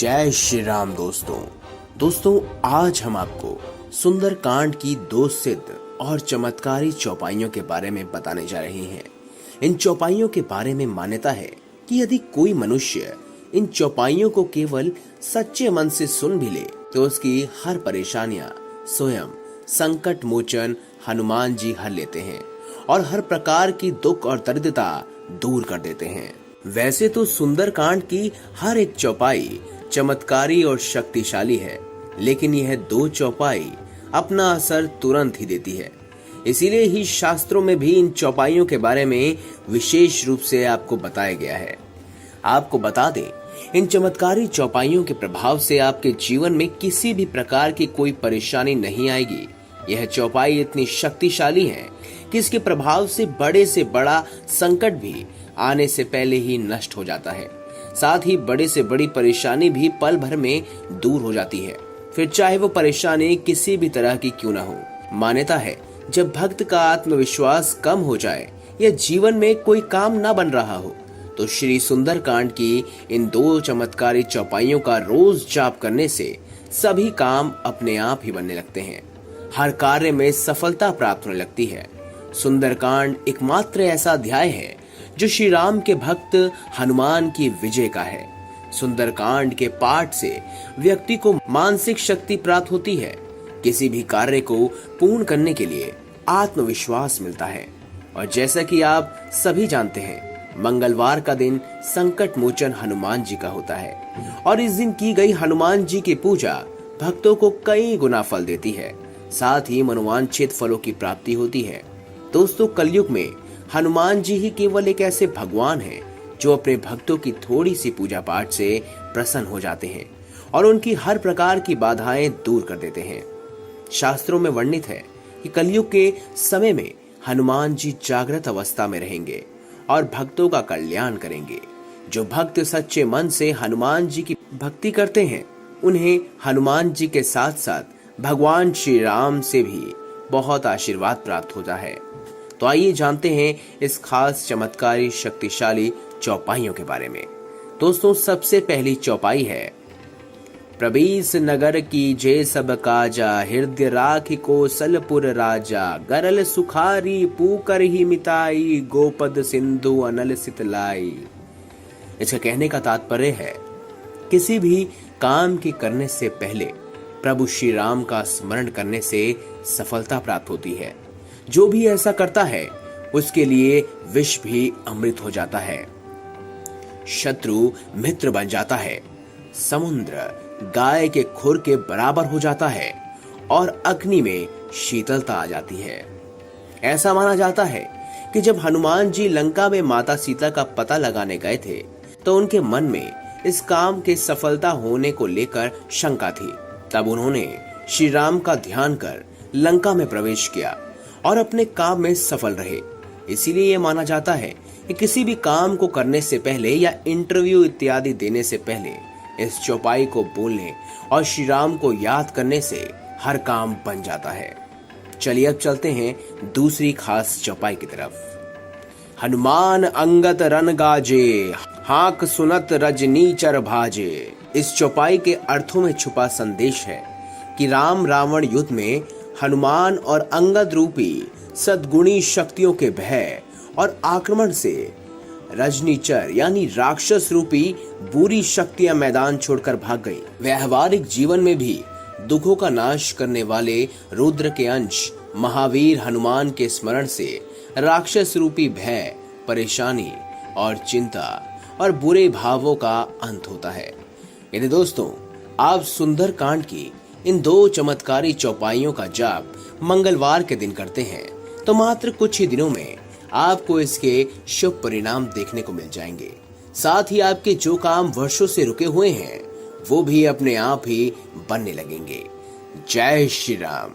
जय श्री राम दोस्तों आज हम आपको सुंदरकांड की दो सिद्ध और चमत्कारी चौपाइयों के बारे में बताने जा रहे हैं। इन चौपाइयों के बारे में मान्यता है कि यदि कोई मनुष्य इन चौपाइयों को केवल सच्चे मन से सुन भी ले तो उसकी हर परेशानियां स्वयं संकट मोचन हनुमान जी हल लेते हैं और हर प्रकार की दुख और दरिद्रता दूर कर देते हैं। वैसे तो सुंदरकांड की हर एक चौपाई चमत्कारी और शक्तिशाली है, लेकिन यह दो चौपाई अपना असर तुरंत ही देती है। इसीलिए ही शास्त्रों में भी इन चौपाइयों के बारे में विशेष रूप से आपको बताया गया है। आपको बता दें, इन चमत्कारी चौपाइयों के प्रभाव से आपके जीवन में किसी भी प्रकार की कोई परेशानी नहीं आएगी। यह चौपाई इतनी शक्तिशाली है कि इसके प्रभाव से बड़ा संकट भी आने से पहले ही नष्ट हो जाता है। साथ ही बड़े से बड़ी परेशानी भी पल भर में दूर हो जाती है, फिर चाहे वो परेशानी किसी भी तरह की क्यों ना हो। मान्यता है जब भक्त का आत्मविश्वास कम हो जाए या जीवन में कोई काम ना बन रहा हो तो श्री सुंदरकांड की इन दो चमत्कारी चौपाइयों का रोज जाप करने से सभी काम अपने आप ही बनने लगते हैं। हर कार्य में सफलता प्राप्त होने लगती है। सुंदरकांड एकमात्र ऐसा अध्याय है जो श्री राम के भक्त हनुमान की विजय का है। सुंदरकांड के पाठ से व्यक्ति को मानसिक शक्ति प्राप्त होती है, किसी भी कार्य को पूर्ण करने के लिए आत्मविश्वास मिलता है। और जैसा कि आप सभी जानते हैं, मंगलवार का दिन संकट मोचन हनुमान जी का होता है और इस दिन की गई हनुमान जी की पूजा भक्तों को कई गुना फल देती है, साथ ही मनोवांछित फलों की प्राप्ति होती है। दोस्तों, कलयुग में हनुमान जी ही केवल एक ऐसे भगवान हैं जो अपने भक्तों की थोड़ी सी पूजा पाठ से प्रसन्न हो जाते हैं और उनकी हर प्रकार की बाधाएं दूर कर देते हैं। शास्त्रों में वर्णित है कि कलयुग के समय में हनुमान जी जागृत अवस्था में रहेंगे और भक्तों का कल्याण करेंगे। जो भक्त सच्चे मन से हनुमान जी की भक्ति करते हैं उन्हें हनुमान जी के साथ साथ भगवान श्री राम से भी बहुत आशीर्वाद प्राप्त होता है। तो आइए जानते हैं इस खास चमत्कारी शक्तिशाली चौपाइयों के बारे में। दोस्तों, सबसे पहली चौपाई है प्रबीस नगर की जय सब काजा, हृदय राखी कौशलपुर राजा, गरल सुखारी पूकर ही मिताई, गोपद सिंधु अनल सितलाई। इसका कहने का तात्पर्य है किसी भी काम के करने से पहले प्रभु श्री राम का स्मरण करने से सफलता प्राप्त होती है। जो भी ऐसा करता है उसके लिए विष भी अमृत हो जाता है, शत्रु मित्र बन जाता है, समुद्र गाय के खुर के बराबर हो जाता है और अग्नि में शीतलता आ जाती है। ऐसा माना जाता है कि जब हनुमान जी लंका में माता सीता का पता लगाने गए थे तो उनके मन में इस काम के सफलता होने को लेकर शंका थी। तब उन्होंने श्री राम का ध्यान कर लंका में प्रवेश किया और अपने काम में सफल रहे। इसीलिए ये माना जाता है कि किसी भी काम को करने से पहले या इंटरव्यू इत्यादि देने से पहले इस चौपाई को बोलने और श्री राम को याद करने से हर काम बन जाता है। चलिए अब चलते हैं दूसरी खास चौपाई की तरफ। हनुमान अंगत रन गाजे, हाक सुनत रजनीचर भाजे। इस चौपाई के अर्थों में छुपा संदेश है कि राम रावण युद्ध में हनुमान और अंगद रूपी सद्गुणी शक्तियों के भय और आक्रमण से रजनीचर यानी राक्षस रूपी बुरी शक्तियां मैदान छोड़कर भाग गईं। व्यवहारिक जीवन में भी दुखों का नाश करने वाले रुद्र के अंश महावीर हनुमान के स्मरण से राक्षस रूपी भय, परेशानी और चिंता और बुरे भावों का अंत होता है। यदि दोस्तों आप सुंदरकांड की इन दो चमत्कारी चौपाइयों का जाप मंगलवार के दिन करते हैं तो मात्र कुछ ही दिनों में आपको इसके शुभ परिणाम देखने को मिल जाएंगे। साथ ही आपके जो काम वर्षों से रुके हुए हैं वो भी अपने आप ही बनने लगेंगे। जय श्री राम।